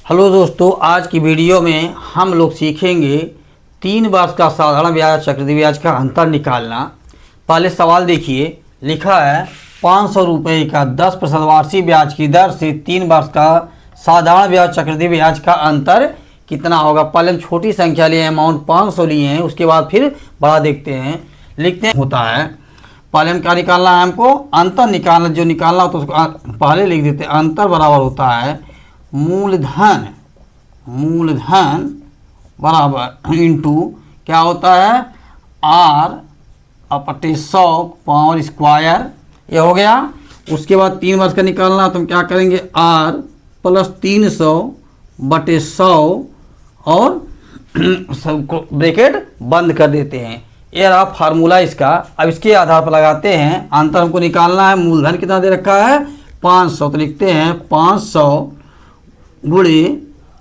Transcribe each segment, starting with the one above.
Hello दोस्तों, आज की वीडियो में हम लोग सीखेंगे 3 वर्ष का साधारण ब्याज चक्रवृद्धि ब्याज का अंतर निकालना। पहले सवाल देखिए, लिखा है 500 रुपये का 10% वार्षिक ब्याज की दर से 3 वर्ष का साधारण ब्याज चक्रवृद्धि ब्याज का अंतर कितना होगा। पहले हम छोटी संख्या लिए, अमाउंट 500 लिए हैं, उसके बाद फिर बड़ा देखते हैं। लिखते हैं होता है, पहले हम क्या निकालना है, हमको अंतर निकालना। जो निकालना होता है उसको पहले लिख देते हैं। अंतर बराबर होता है मूलधन बराबर इंटू क्या होता है आर अपटे 100 पावर स्क्वायर। ये हो गया। उसके बाद 3 वर्ष का निकालना तो हम क्या करेंगे, आर प्लस 300 बटे 100 और सबको ब्रैकेट बंद कर देते हैं। ये रहा फार्मूला इसका। अब इसके आधार पर लगाते हैं। अंतर हमको निकालना है। मूलधन कितना दे रखा है 500, तो लिखते हैं 500 गुणे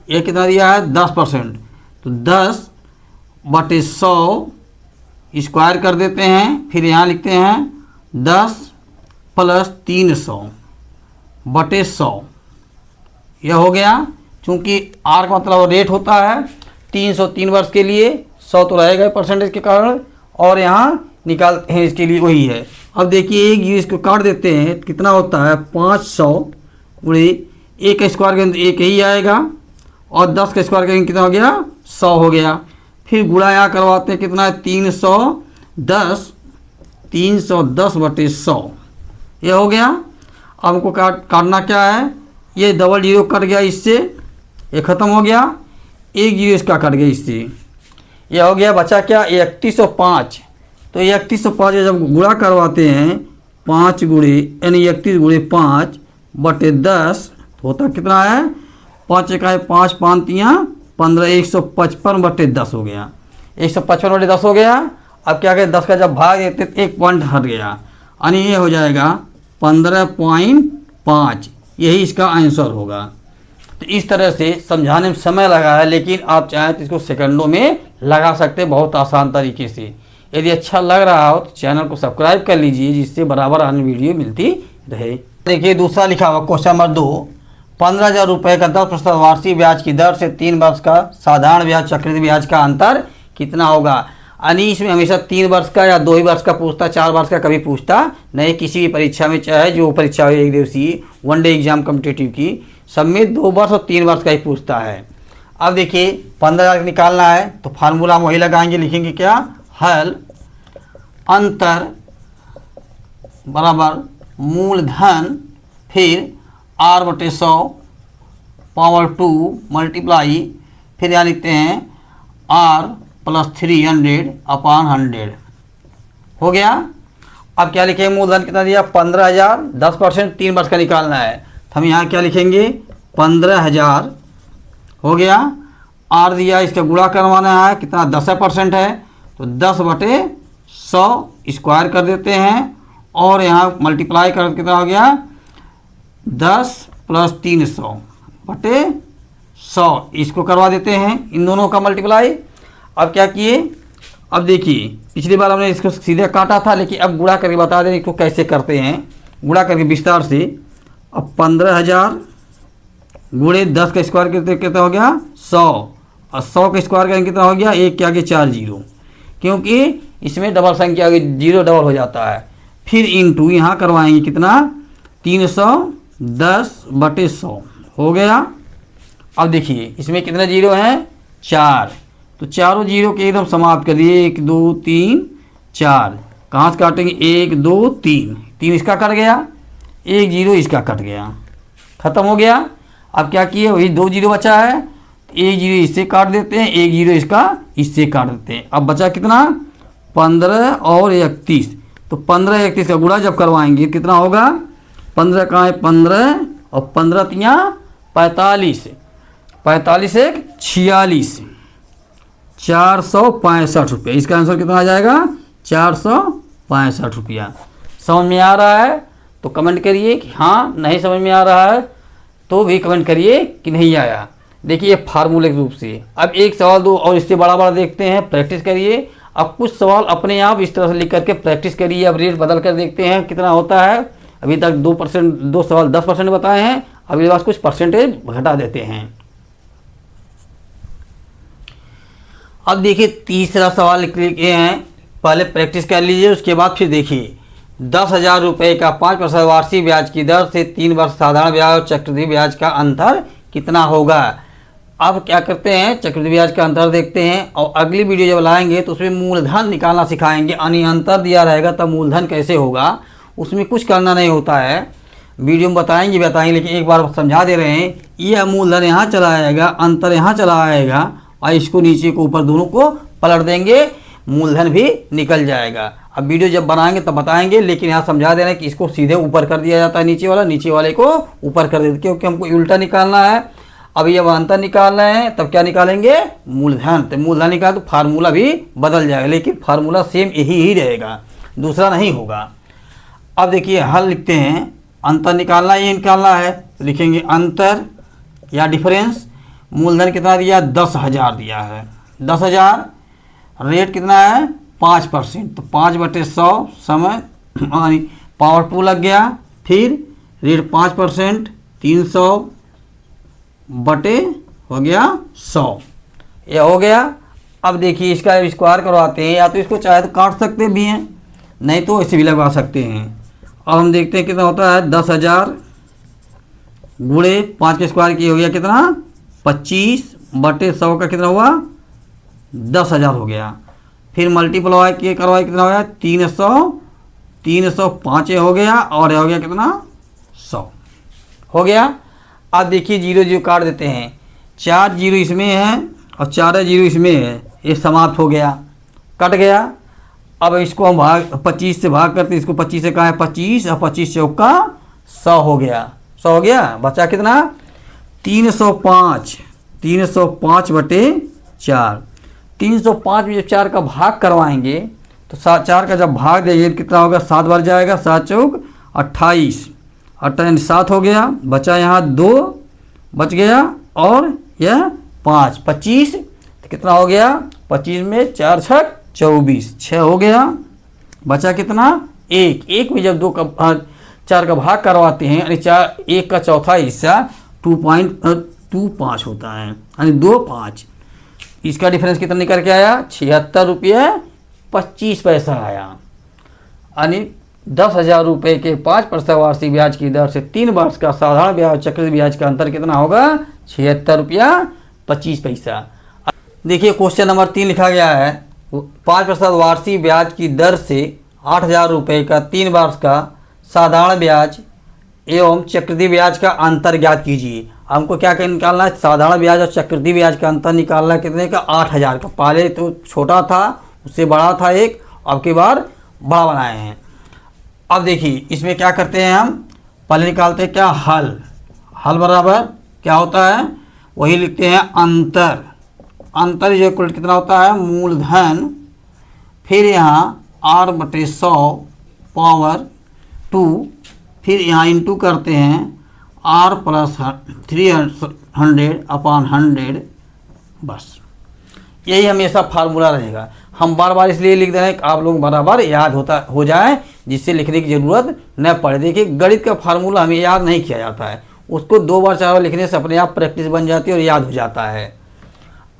ये कितना दिया है 10%, तो 10 बटे 100 स्क्वायर कर देते हैं। फिर यहाँ लिखते हैं 10 प्लस 300 बटे 100। यह हो गया। चूँकि आर का मतलब रेट होता है 300 3 वर्ष के लिए, 100 तो रहेगा परसेंटेज के कारण, और यहाँ निकालते हैं इसके लिए वही है। अब देखिए एक इसको काट देते हैं, कितना होता है 500 गुणे एक का स्क्वायर करेंगे तो एक ही आएगा, और 10 का स्क्वायर करेंगे कितना हो गया 100 हो गया। फिर गुणा यहाँ करवाते हैं, कितना है 310 बटे 100। ये हो गया। अब हमको काटना क्या है, ये डबल जीरो कट गया, इससे ये ख़त्म हो गया। एक जीरो इसका कट गया, इससे ये हो गया। बचा क्या 3105। तो 3105 जब गुणा करवाते हैं 5 गुणे यानी 31 गुणे 5 बटे 10 होता कितना है 5 इकाई 5 5 15 155 बटे 10 हो गया। 155 बटे 10 हो गया। अब क्या करें 10 का जब भाग देते तो 1 पॉइंट हट गया, यानी ये हो जाएगा 15.5। यही इसका आंसर होगा। तो इस तरह से समझाने में समय लगा है, लेकिन आप चाहें तो इसको सेकंडों में लगा सकते हैं बहुत आसान तरीके से। यदि अच्छा लग रहा हो तो चैनल को सब्सक्राइब कर लीजिए, जिससे बराबर अन्य वीडियो मिलती रहे। देखिए दूसरा लिखा हुआ क्वेश्चन नंबर 2, 15,000 रुपये का 10% वार्षिक ब्याज की दर से 3 वर्ष का साधारण ब्याज चक्रवृद्धि ब्याज का अंतर कितना होगा। यानी इसमें हमेशा 3 वर्ष का या 2 ही वर्ष का पूछता, 4 वर्ष का कभी पूछता नहीं। किसी भी परीक्षा में, चाहे जो परीक्षा हो एक दिवसीय वनडे एग्जाम कॉम्पिटिटिव की, सब में 2 वर्ष और 3 वर्ष का ही पूछता है। अब देखिए 15,000 निकालना है तो फार्मूला हम वही लगाएंगे। लिखेंगे क्या, हल अंतर बराबर मूलधन फिर आर बटे 100 पावर 2 मल्टीप्लाई, फिर यहाँ लिखते हैं आर प्लस 300 अपॉन 100 हो गया। अब क्या लिखेंगे, मूलधन कितना दिया 15,000, 10% 3 वर्ष का निकालना है, तो हम यहाँ क्या लिखेंगे 15,000 हो गया। आर दिया, इसका गुणा करवाना है, कितना 10% है, तो 10 बटे 100 स्क्वायर कर देते हैं, और यहाँ मल्टीप्लाई कर कितना हो गया 10 प्लस 300 बटे 100। इसको करवा देते हैं इन दोनों का मल्टीप्लाई। अब क्या किए, अब देखिए पिछली बार हमने इसको सीधे काटा था, लेकिन अब गुणा करके बता दें इसको कैसे करते हैं, गुणा करके विस्तार से। अब 15,000 गुणे 10 का स्क्वायर करते कितना हो गया 100, और 100 का स्क्वायर करेंगे कितना हो गया, एक के आगे 4 जीरो, क्योंकि इसमें डबल संख्या आगे जीरो डबल हो जाता है। फिर इंटू यहाँ करवाएंगे कितना 310 बटे 100 हो गया। अब देखिए इसमें कितने जीरो हैं 4, तो चारों जीरो के एकदम समाप्त कर दिए, 1 2 3 4। कहाँ से काटेंगे 1 2 3, 3 इसका कट गया, 1 जीरो इसका कट गया, ख़त्म हो गया। अब क्या किए, वही 2 जीरो बचा है, 1 जीरो इससे काट देते हैं, 1 जीरो इसका इससे काट देते हैं। अब बचा कितना 15 और 31, तो 15 31 का गुणा जब करवाएंगे कितना होगा 15 कहाँ है 15 और 15 तियाँ 45, 45 एक 46, 465 रुपये। इसका आंसर कितना आ जाएगा 465 रुपया। समझ में आ रहा है तो कमेंट करिए कि हाँ, नहीं समझ में आ रहा है तो भी कमेंट करिए कि नहीं आया। देखिए फार्मूले के रूप से। अब एक सवाल दो और इससे बड़ा बड़ा देखते हैं, प्रैक्टिस करिए। अब कुछ सवाल अपने आप इस तरह से लिख करके प्रैक्टिस करिए। अब रेट बदल कर देखते हैं कितना होता है। अभी तक 2 सवाल 10% बताए हैं, अगली बार कुछ परसेंटेज घटा देते हैं। अब देखिए तीसरा सवाल लिख लिए हैं, पहले प्रैक्टिस कर लीजिए, उसके बाद फिर देखिए 10,000 रुपये का 5% वार्षिक ब्याज की दर से 3 वर्ष साधारण ब्याज और चक्रवृद्धि ब्याज का अंतर कितना होगा। अब क्या करते हैं, चक्रवृद्धि ब्याज का अंतर देखते हैं और अगली वीडियो जब लाएंगे तो उसमें मूलधन निकालना सिखाएंगे। यानी अंतर दिया रहेगा तब मूलधन कैसे होगा, उसमें कुछ करना नहीं होता है, वीडियो में बताएंगे, लेकिन एक बार समझा दे रहे हैं। यह मूलधन यहाँ चला आएगा, अंतर यहाँ चला आएगा और इसको नीचे को ऊपर दोनों को पलट देंगे, मूलधन भी निकल जाएगा। अब वीडियो जब बनाएंगे तब बताएंगे, लेकिन यहाँ समझा दे रहे हैं कि इसको सीधे ऊपर कर दिया जाता है, नीचे वाले को ऊपर कर देते, क्योंकि हमको उल्टा निकालना है। अब ये अंतर निकालना है तब क्या निकालेंगे, मूलधन। तो मूलधन निकाल तो फार्मूला भी बदल जाएगा, लेकिन फार्मूला सेम यही ही रहेगा, दूसरा नहीं होगा। अब देखिए हल लिखते हैं, अंतर निकालना ये निकालना है तो लिखेंगे अंतर या डिफरेंस। मूलधन कितना दिया, 10,000 दिया है, 10,000, रेट कितना है 5%, तो 5/100 समय पावर 2 लग गया, फिर रेट 5%, 300 बटे हो गया 100, ये हो गया। अब देखिए इसका स्क्वायर करवाते हैं, या तो इसको चाहे तो काट सकते भी हैं, नहीं तो इसे भी लगवा सकते हैं। अब हम देखते हैं कितना होता है, 10,000 गुणे 5 के स्क्वायर की हो गया कितना 25/100 का कितना हुआ 10,000 हो गया। फिर मल्टीप्लाई किए करवाए कितना हो गया 305 हो गया, और हो गया कितना 100 हो गया। अब देखिए 0 0 काट देते हैं, 4 0 इसमें है और 4 0 इसमें है, ये समाप्त हो गया, कट गया। अब इसको हम 25 से भाग करते हैं, इसको 25 से कहा है 25 और 25 चौका 100 हो गया, 100 हो गया। बचा कितना 305, 305/4, 305 में जब 4 का भाग करवाएंगे तो 4 का जब भाग देंगे कितना होगा, 7 बार जाएगा, 7 चौक 28, 7 हो गया। बचा यहाँ 2 बच गया, और यह 5, 25 तो कितना हो गया 25 में 4 6 24, 6 हो गया। बचा कितना 1 में जब 4 का भाग करवाते हैं, यानी 1 का चौथा हिस्सा 2.25 होता है, यानी 2.5। इसका डिफरेंस कितना निकल के आया 76 रुपये 25 पैसा आया। यानी 10,000 रुपये के 5% वार्षिक ब्याज की दर से 3 वर्ष का साधारण ब्याज चक्रवृद्धि ब्याज का अंतर कितना होगा 76 रुपया 25 पैसा। देखिए क्वेश्चन नंबर 3 लिखा गया है, 5% वार्षिक ब्याज की दर से 8,000 रुपये का 3 वर्ष का साधारण ब्याज एवं चक्रवृद्धि ब्याज का अंतर ज्ञात कीजिए। हमको क्या निकालना है, साधारण ब्याज और चक्रवृद्धि ब्याज का अंतर निकालना है कितने का 8,000 का। पहले तो छोटा था, उससे बड़ा था एक, अब की बार बड़ा बनाए हैं। अब देखिए इसमें क्या करते हैं, हम पहले निकालते हैं क्या हल बराबर क्या होता है, वही लिखते हैं अंतर जो कितना होता है मूलधन, फिर यहाँ r/100 पावर 2, फिर यहाँ इंटू करते हैं r + 300/100, बस यही हमेशा फार्मूला रहेगा। हम बार बार इसलिए लिख दे रहे हैं कि आप लोग बराबर याद हो जाए, जिससे लिखने की ज़रूरत न पड़े। देखिए गणित का फार्मूला हमें याद नहीं किया जाता है, उसको 2 बार 4 बार लिखने से अपने आप प्रैक्टिस बन जाती है और याद हो जाता है।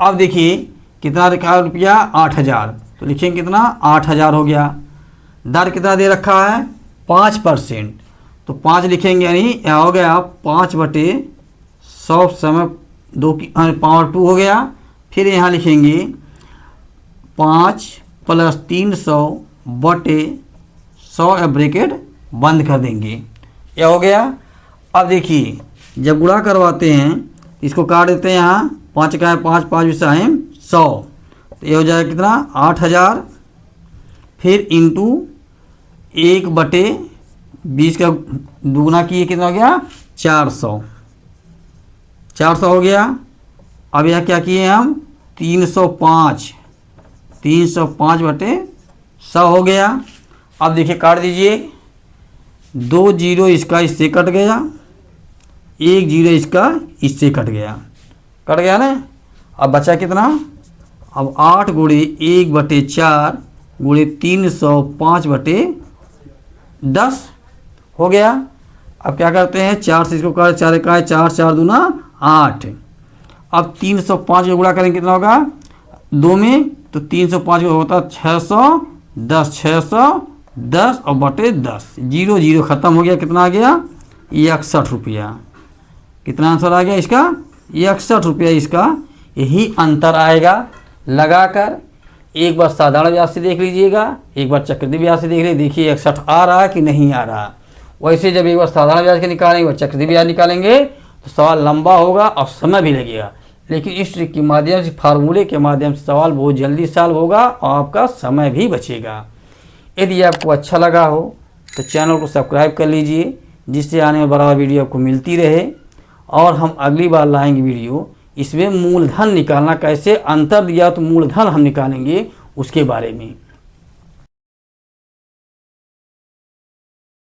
अब देखिए कितना रखा है रुपया 8,000, तो लिखेंगे कितना 8,000 हो गया। दर कितना दे रखा है 5%, तो 5 लिखेंगे, यानी यह हो गया 5/100 समय 2 की पावर 2 हो गया। फिर यहाँ लिखेंगे 5 + 300/100 ब्रैकेट बंद कर देंगे, यह हो गया। अब देखिए जब गुणा करवाते हैं इसको काट देते हैं, यहाँ 5 का है 5, 5 × 100, तो ये हो जाएगा कितना 8,000, फिर इंटू 1/20 का दुगना किए कितना हो गया 400 हो गया। अब यह क्या किए हम 305/100 हो गया। अब देखिए काट दीजिए, 2 0 इसका इससे कट गया, 1 0 इसका इससे कट गया ना। अब बचा कितना, अब 8 × 1/4 × 305/10 हो गया। अब क्या करते हैं 4 से इसको काट, 4 का है 4, 4 दूना 8। अब 305 का गुणा करेंगे कितना होगा 2 में, तो 305 होता है 610, 610 और बटे 10, 0 0 ख़त्म हो गया। कितना आ गया? 61 रुपया। कितना आंसर आ गया इसका? 61 रुपया इसका यही अंतर आएगा। लगाकर एक बार साधारण ब्याज से देख लीजिएगा, एक बार चक्रवृद्धि ब्याज से देख लीजिए, देखिए 61 आ रहा है कि नहीं आ रहा। वैसे जब एक बार साधारण ब्याज के निकालेंगे और चक्रवृद्धि ब्याज निकालेंगे तो सवाल लंबा होगा और समय भी लगेगा, लेकिन इस ट्रिक के माध्यम से, फार्मूले के माध्यम से सवाल बहुत जल्दी सॉल्व होगा और आपका समय भी बचेगा। यदि आपको अच्छा लगा हो तो चैनल को सब्सक्राइब कर लीजिए, जिससे आने में बड़ा वीडियो आपको मिलती रहे। और हम अगली बार लाएंगे वीडियो, इसमें मूलधन निकालना कैसे, अंतर दिया तो मूलधन हम निकालेंगे उसके बारे में।